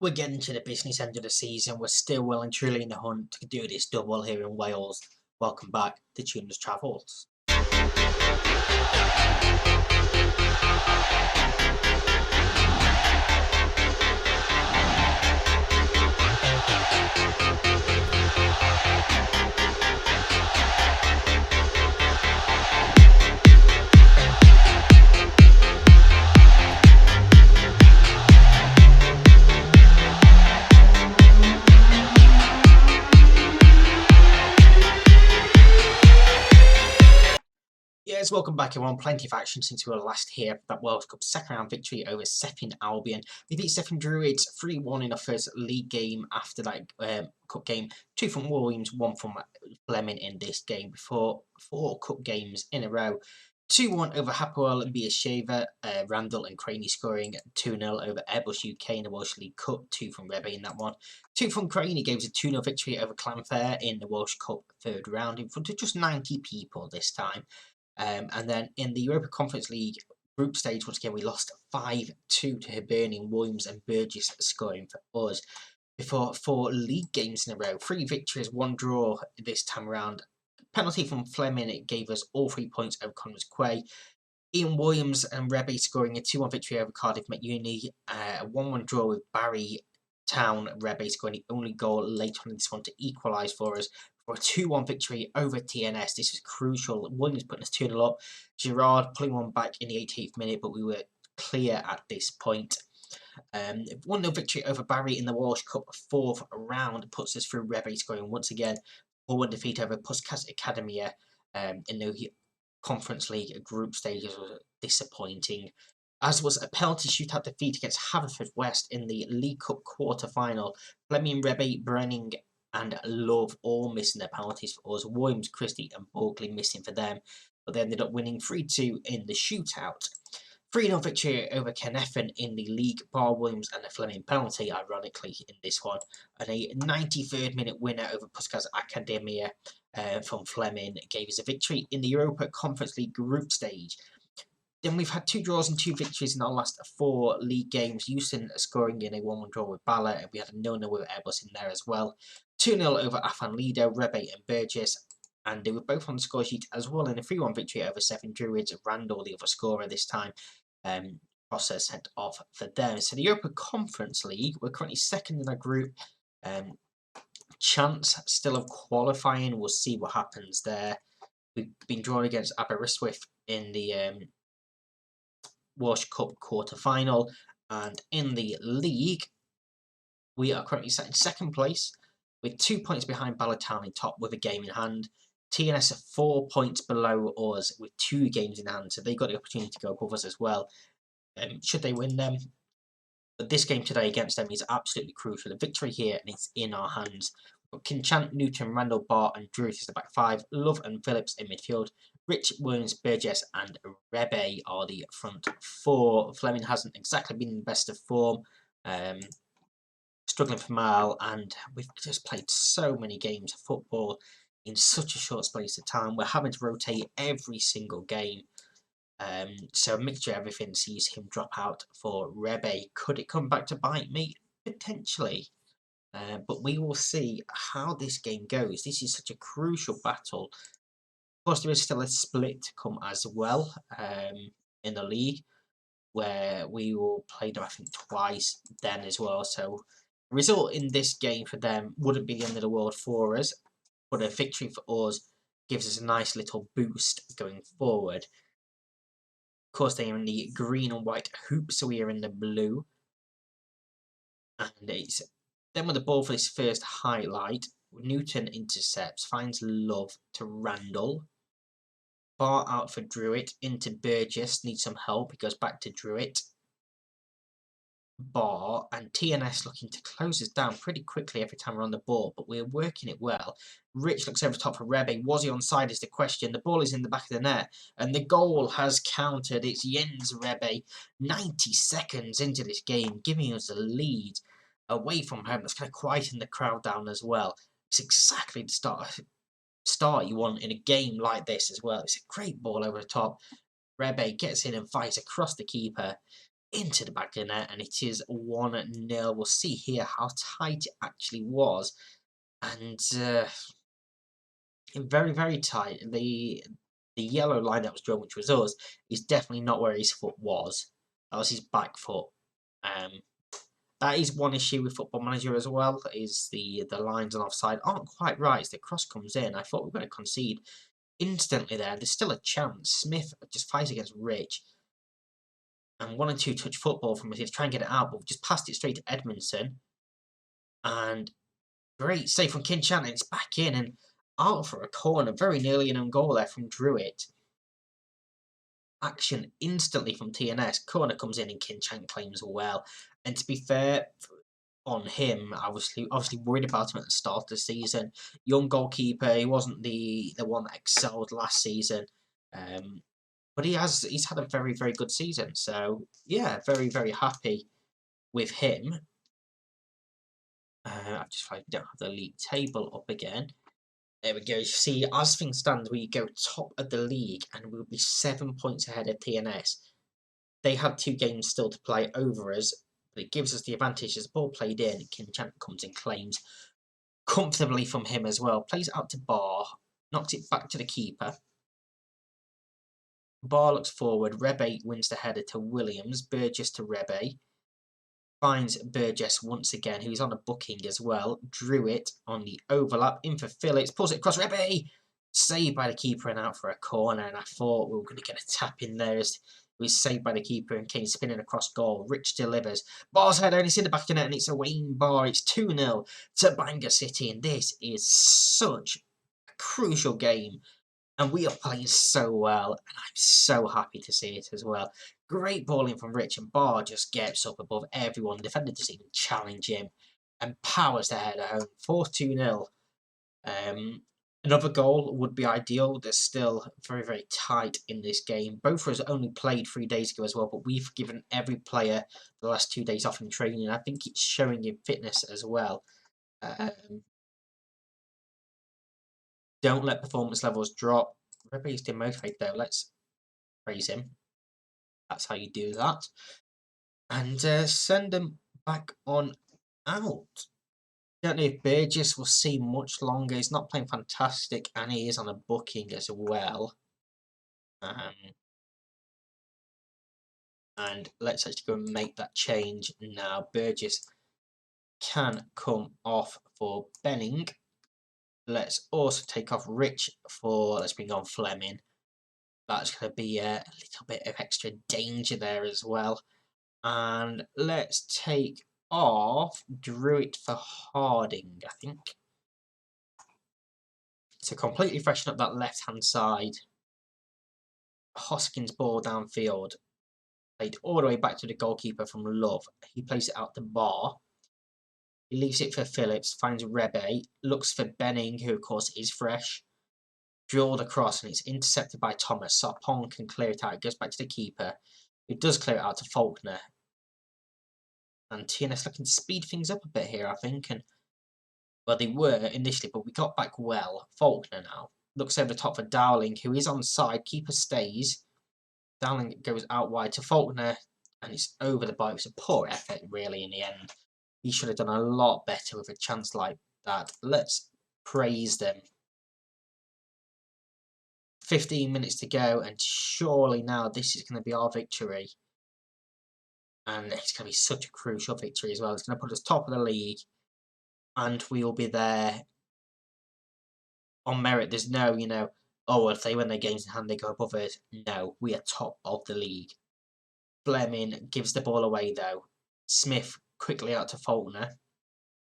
We're getting to the business end of the season. We're still well and truly in the hunt to do this double here in Wales. Welcome back to Tuner's Travels. Yes, welcome back everyone. Plenty of action since we were last here. That World Cup second round victory over Sheffield Albion. We beat Sheffield Druids 3-1 in our first league game after that cup game. 2 from Williams, 1 from Fleming in this game before 4 cup games in a row. 2-1 over Hapoel and Beersheva, Randall and Craney scoring 2-0 over Airbus UK in the Welsh League Cup, 2 from Rebbe in that one. 2 from Craney gave us a 2-0 victory over Clanfair in the Welsh Cup third round in front of just 90 people this time. And then in the Europa Conference League group stage, once again, we lost 5-2 to Hibernian, Williams and Burgess scoring for us. Before 4 league games in a row, 3 victories, 1 draw this time around. Penalty from Fleming, it gave us all 3 points over Connors Quay. Ian Williams and Rebbe scoring a 2-1 victory over Cardiff McUney. A 1-1 draw with Barry Town. Rebbe scoring the only goal late on in this one to equalise for us. For a 2-1 victory over TNS. This was crucial. Williams putting us 2-0 up. Gerard pulling one back in the 88th minute, but we were clear at this point. 1-0 victory over Barry in the Walsh Cup 4th round puts us through. Rebbe scoring once again. 4-1 defeat over Puskas Academia in the Conference League group stages was disappointing. As was a penalty shootout defeat against Haverfordwest in the League Cup quarter-final. Fleming, Rebbe, Brenning and Love all missing their penalties for us. Williams, Christie and Bulkley missing for them. But they ended up winning 3-2 in the shootout. 3-0 victory over Kennethan in the league, bar Williams and a Fleming penalty, ironically, in this one. And a 93rd minute winner over Puskas Academia from Fleming gave us a victory in the Europa Conference League group stage. Then we've had 2 draws and 2 victories in our last 4 league games. Houston scoring in a 1-1 draw with Bala, and we had a 0-0 with Airbus in there as well. 2-0 over Afan Lido, Rebbe and Burgess, and they were both on the score sheet as well in a 3-1 victory over Seven Druids. Randall, the other scorer this time, process sent off for them. So the Europa Conference League, we're currently second in our group. Chance still of qualifying. We'll see what happens there. We've been drawn against Aberystwyth in the Walsh Cup quarter-final, and in the league we are currently sat in second place with 2 points behind Ballatown in top with a game in hand. TNS are 4 points below us with 2 games in hand, so they got the opportunity to go above us as well, should they win them. But this game today against them is absolutely crucial. A victory here and it's in our hands. We've got Kinchant, Newton, Randall, Bart and Druitt is the back 5. Love and Phillips in midfield. Rich, Williams, Burgess and Rebbe are the front 4. Fleming hasn't exactly been in the best of form. Struggling for morale, and we've just played so many games of football in such a short space of time. We're having to rotate every single game. So a mixture of everything sees him drop out for Rebbe. Could it come back to bite me? Potentially. But we will see how this game goes. This is such a crucial battle. Of course, there is still a split to come as well in the league, where we will play them, I think, twice then as well. So the result in this game for them wouldn't be the end of the world for us, but a victory for us gives us a nice little boost going forward. Of course, they are in the green and white hoops, so we are in the blue. And it's them with the ball for this first highlight. Newton intercepts, finds Love to Randall. Bar out for Druitt, into Burgess, needs some help, he goes back to Druitt. Bar and TNS looking to close us down pretty quickly every time we're on the ball, but we're working it well. Rich looks over the top for Rebbe. Was he onside is the question. The ball is in the back of the net, and the goal has counted. It's Jens Rebbe, 90 seconds into this game, giving us a lead away from home. That's kind of quieting the crowd down as well. It's exactly the start you want in a game like this as well. It's a great ball over the top. Rebbe gets in and fights across the keeper. into the back of the net, and it is 1-0. We'll see here how tight it actually was, and very, very tight. The yellow line that was drawn, which was us, is definitely not where his foot was. That was his back foot. That is one issue with Football Manager as well, is the lines on offside aren't quite right as the cross comes in. I thought we were going to concede instantly there. There's still a chance. Smith just fights against Rich. And 1 and 2 touch football from us here to try and get it out, but we've just passed it straight to Edmondson. And great save from Kinchan, and it's back in and out for a corner. Very nearly an own goal there from Druitt. Action instantly from TNS. Corner comes in and Kinchan claims well. And to be fair on him, obviously worried about him at the start of the season. Young goalkeeper, he wasn't the one that excelled last season. But he's had a very, very good season. So yeah, very, very happy with him. I just don't have the league table up again. There we go. You see, as things stand, we go top of the league and we'll be 7 points ahead of TNS. They have 2 games still to play over us, but it gives us the advantage as the ball played in. Kinchan comes in, claims comfortably from him as well. Plays it out to Barr, knocks it back to the keeper. Barr looks forward. Rebe wins the header to Williams. Burgess to Rebe. Finds Burgess once again, who's on a booking as well. Drew it on the overlap. In for Phillips. Pulls it across. Rebe! Saved by the keeper and out for a corner. And I thought we were going to get a tap in there as it was saved by the keeper and Kane spinning across goal. Rich delivers. Barr's header and it's in the back of the net and it's a Wayne Barr. It's 2-0 to Bangor City. And this is such a crucial game. And we are playing so well, and I'm so happy to see it as well. Great balling from Rich, and Barr just gets up above everyone. The defender doesn't even challenge him, and powers the header home. 4-2-0. Another goal would be ideal. They're still very, very tight in this game. Both of us only played 3 days ago as well, but we've given every player the last 2 days off in training. I think it's showing in fitness as well. Don't let performance levels drop. Rebe's demotivated though. Let's praise him. That's how you do that. And send him back on out. Don't know if Burgess will see much longer. He's not playing fantastic and he is on a booking as well. And let's actually go and make that change now. Burgess can come off for Benning. Let's also take off Rich for, let's bring on Fleming. That's going to be a little bit of extra danger there as well. And let's take off Druitt for Harding, I think. To completely freshen up that left-hand side. Hoskins' ball downfield. Played all the way back to the goalkeeper from Love. He plays it out the Bar. He leaves it for Phillips, finds Rebe, looks for Benning, who of course is fresh. Drilled across and it's intercepted by Thomas. Sarpong can clear it out. It goes back to the keeper, who does clear it out to Faulkner. And TNS looking to speed things up a bit here, I think. And well, they were initially, but we got back well. Faulkner now looks over the top for Dowling, who is on side. Keeper stays. Dowling goes out wide to Faulkner, and it's over the bar. It was a poor effort, really, in the end. He should have done a lot better with a chance like that. Let's praise them. 15 minutes to go, and surely now this is going to be our victory. And it's going to be such a crucial victory as well. It's going to put us top of the league, and we will be there on merit. There's no, oh, if they win their games in hand, they go above us. No, we are top of the league. Fleming gives the ball away, though. Smith quickly out to Faulkner.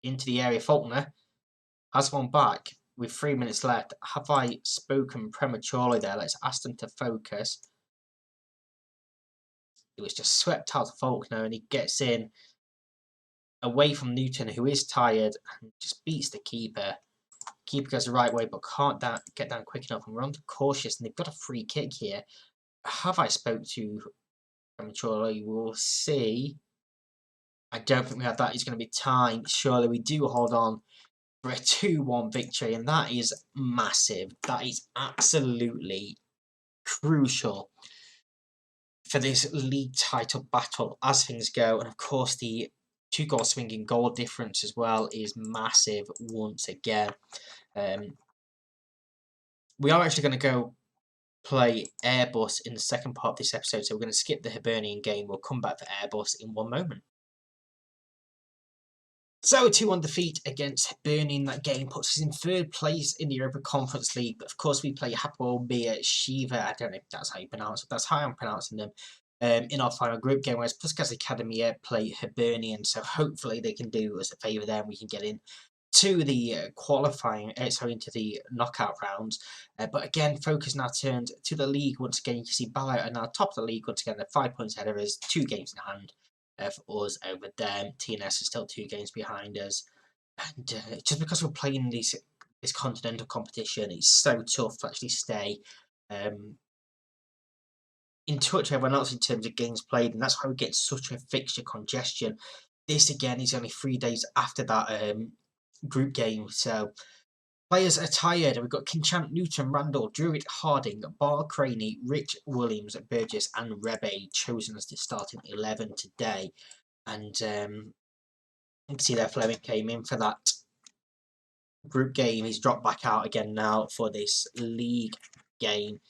Into the area. Faulkner has one back with 3 minutes left. Have I spoken prematurely there? Let's ask them to focus. It was just swept out to Faulkner, and he gets in away from Newton, who is tired, and just beats the keeper. Keeper goes the right way, but can't get down quick enough, and we're on to cautious, and they've got a free kick here. Have I spoke to prematurely? We'll see. I don't think we have that. It's going to be time. Surely we do hold on for a 2-1 victory, and that is massive. That is absolutely crucial for this league title battle as things go. And of course, the 2-goal swinging goal difference as well is massive once again. We are actually going to go play Airbus in the second part of this episode, so we're going to skip the Hibernian game. We'll come back for Airbus in one moment. So 2-1 defeat against Hibernian. That game puts us in 3rd place in the Europa Conference League. But of course, we play Hapoel Shiva. I don't know if that's how you pronounce it. That's how I'm pronouncing them. In our final group game, whereas Puskas Academy play Hibernian. So hopefully they can do us a favour there, and we can get in to the into the knockout rounds. But again, focus now turned to the league once again. You can see Bala are now top of the league once again. They're 5 points ahead of us, 2 games in hand for us over them. TNS is still 2 games behind us. And just because we're playing this continental competition, it's so tough to actually stay in touch with everyone else in terms of games played, and that's why we get such a fixture congestion. This again is only 3 days after that group game, so players are tired. We've got Kinchant, Newton, Randall, Druitt, Harding, Barr, Craney, Rich, Williams, Burgess, and Rebe chosen as the starting 11 today. And you can see there Fleming came in for that group game. He's dropped back out again now for this league game.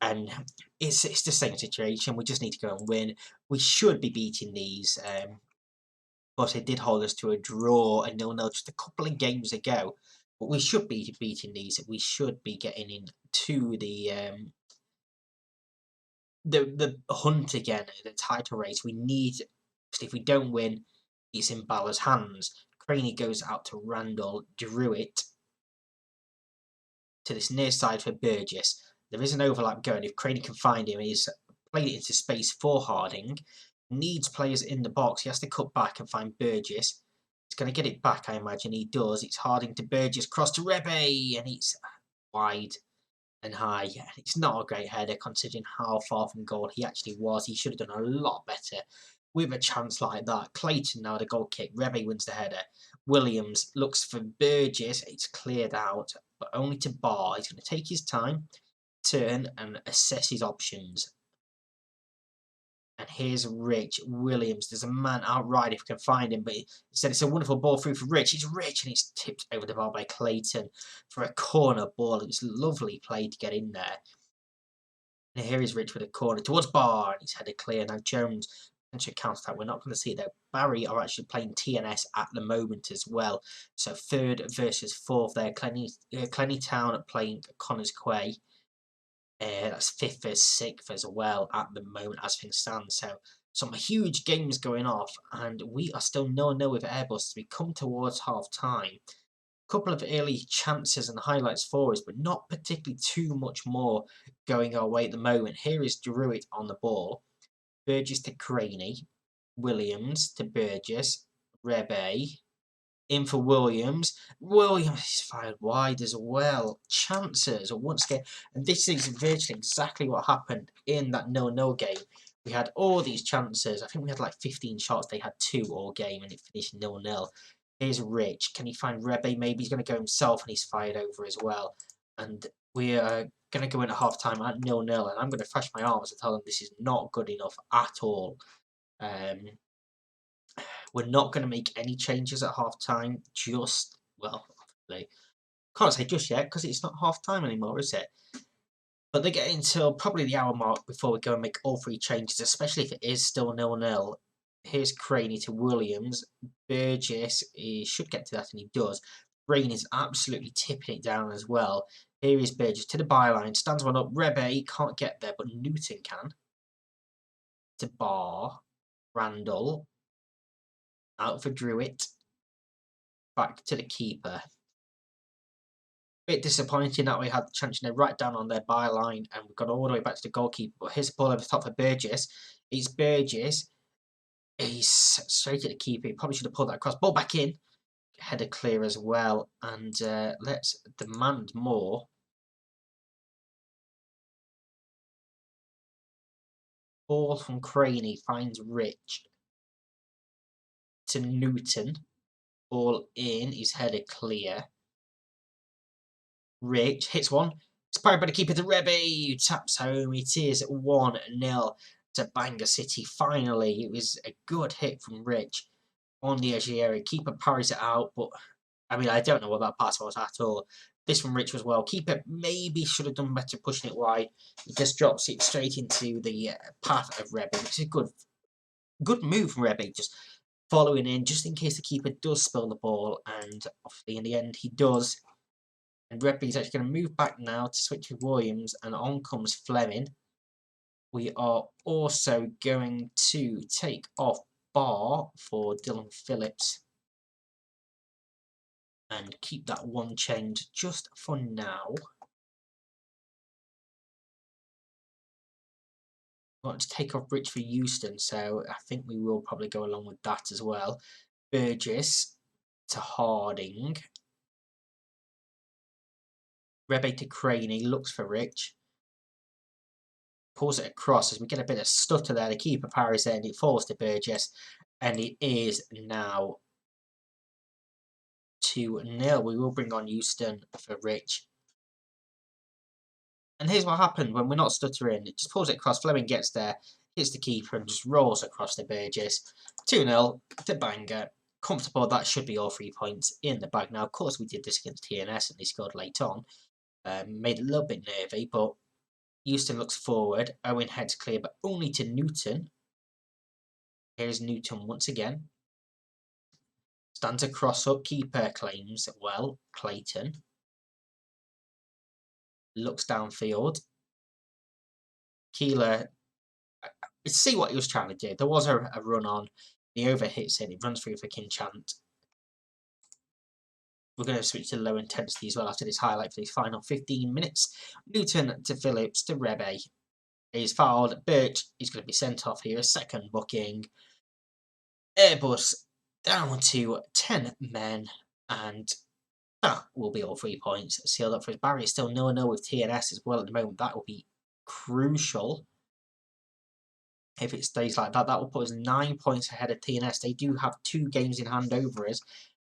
And it's the same situation. We just need to go and win. We should be beating these. But it did hold us to a draw, a 0-0 just a couple of games ago. But we should be beating these. We should be getting into the hunt again, the title race. We need. If we don't win, it's in Bala's hands. Craney goes out to Randall, Druitt to this near side for Burgess. There is an overlap going. If Craney can find him, he's played it into space for Harding. Needs players in the box. He has to cut back and find Burgess. He's going to get it back, I imagine. He does. It's Harding to Burgess. Cross to Rebe. And it's wide and high. And it's not a great header considering how far from goal he actually was. He should have done a lot better with a chance like that. Clayton now the goal kick. Rebe wins the header. Williams looks for Burgess. It's cleared out, but only to Barr. He's going to take his time, turn and assess his options. And here's Rich Williams. There's a man outright if we can find him, but instead it's a wonderful ball through for Rich. It's Rich and he's tipped over the bar by Clayton for a corner ball. It was lovely play to get in there. And here is Rich with a corner towards Barr and he's headed clear. Now Jones should counter that. We're not going to see that. Barry are actually playing TNS at the moment as well. So 3rd versus 4th there. Clenny Town playing Connors Quay. That's 5th versus 6th as well at the moment as things stand. So some huge games going off, and we are still 0-0 with Airbus as we come towards half time. A couple of early chances and highlights for us, but not particularly too much more going our way at the moment. Here is Druitt on the ball. Burgess to Craney. Williams to Burgess. Rebe. In for Williams. Williams is fired wide as well. Chances once again. And this is virtually exactly what happened in that 0-0 game. We had all these chances. I think we had like 15 shots. They had 2 all game and it finished 0-0. Here's Rich. Can he find Rebe? Maybe he's going to go himself and he's fired over as well. And we are going to go into half time at 0-0. And I'm going to flash my arms and tell them this is not good enough at all. We're not going to make any changes at half time. Obviously, can't say just yet because it's not half time anymore, is it? But they get until probably the hour mark before we go and make all 3 changes, especially if it is still 0-0. Here's Craney to Williams. Burgess, he should get to that, and he does. Rain is absolutely tipping it down as well. Here is Burgess to the byline, stands one up. Rebe can't get there, but Newton can. To Barr. Randall. Out for Druitt. Back to the keeper. Bit disappointing that we had the chance right down on their byline and we've gone all the way back to the goalkeeper. But here's the ball over the top for Burgess. It's Burgess. He's straight at the keeper. He probably should have pulled that across. Ball back in. Header clear as well. And let's demand more. Ball from Craney finds Rich. To Newton. Ball in. His header clear. Rich hits one. Inspired by the keeper to Rebe. Taps home. It is 1-0. to Bangor City. Finally, it was a good hit from Rich on the edge of the area. Keeper parries it out, but I mean, I don't know what that pass was at all. This from Rich was well. Keeper maybe should have done better pushing it wide. He just drops it straight into the path of Rebbe, which is a good move from Rebbe, just following in, just in case the keeper does spill the ball, and obviously in the end he does. And Rebbe's actually going to move back now to switch with Williams, and on comes Fleming. We are also going to take off Barr for Dylan Phillips and keep that one change just for now. I want to take off Rich for Houston, so I think we will probably go along with that as well. Burgess to Harding. Rebbe to Craney, looks for Rich. Pulls it across as we get a bit of stutter there. The keeper parries it and it falls to Burgess. And it is now 2-0. We will bring on Houston for Rich. And here's what happened when we're not stuttering. It just pulls it across. Fleming gets there, hits the keeper and just rolls across to Burgess. 2-0 to Bangor. Comfortable. That should be all 3 points in the bag. Now, of course, we did this against TNS and they scored late on. Made it a little bit nervy, but Houston looks forward. Owen heads clear, but only to Newton. Here's Newton once again. Stands a cross up. Keeper claims well. Clayton. Looks downfield. Keeler. See what he was trying to do. There was a run on. He overhits it. It runs through for Kinchant. We're going to switch to low intensity as well after this highlight for these final 15 minutes. Newton to Phillips to Rebbe. He's fouled. Birch is going to be sent off here. A second booking. Airbus down to 10 men. And that will be all 3 points sealed up for his Barry. It's still 0-0 with TNS as well at the moment. That will be crucial. If it stays like that, that will put us 9 points ahead of TNS. They do have 2 games in hand over us.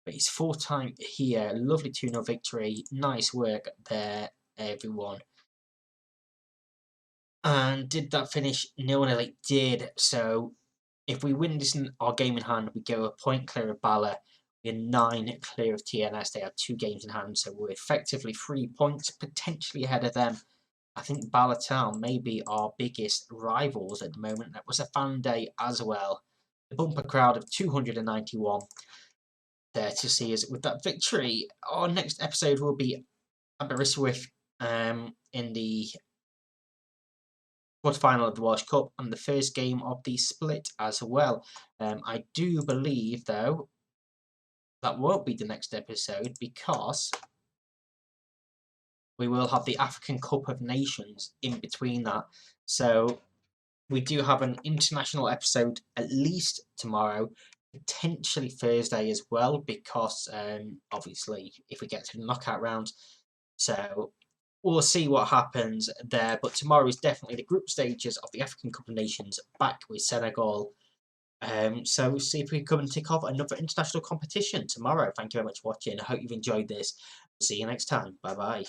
But it's 4-time here. Lovely 2-0 victory. Nice work there, everyone. And did that finish 0-0? It did. So if we win this in our game in hand, we go a point clear of Bala. We're 9 clear of TNS. They have 2 games in hand. So we're effectively 3 points potentially ahead of them. I think Bala Town may be our biggest rivals at the moment. That was a fan day as well. The bumper crowd of 291. There to see us with that victory. Our next episode will be Aberystwyth in the quarterfinal of the Welsh Cup and the first game of the split as well. I do believe, though, that won't be the next episode because we will have the African Cup of Nations in between that. So we do have an international episode at least tomorrow. Potentially Thursday as well, because obviously if we get to the knockout round, so we'll see what happens there. But tomorrow is definitely the group stages of the African Cup of Nations back with Senegal. So we'll see if we can come and tick off another international competition tomorrow. Thank you very much for watching. I hope you've enjoyed this. See you next time. Bye bye.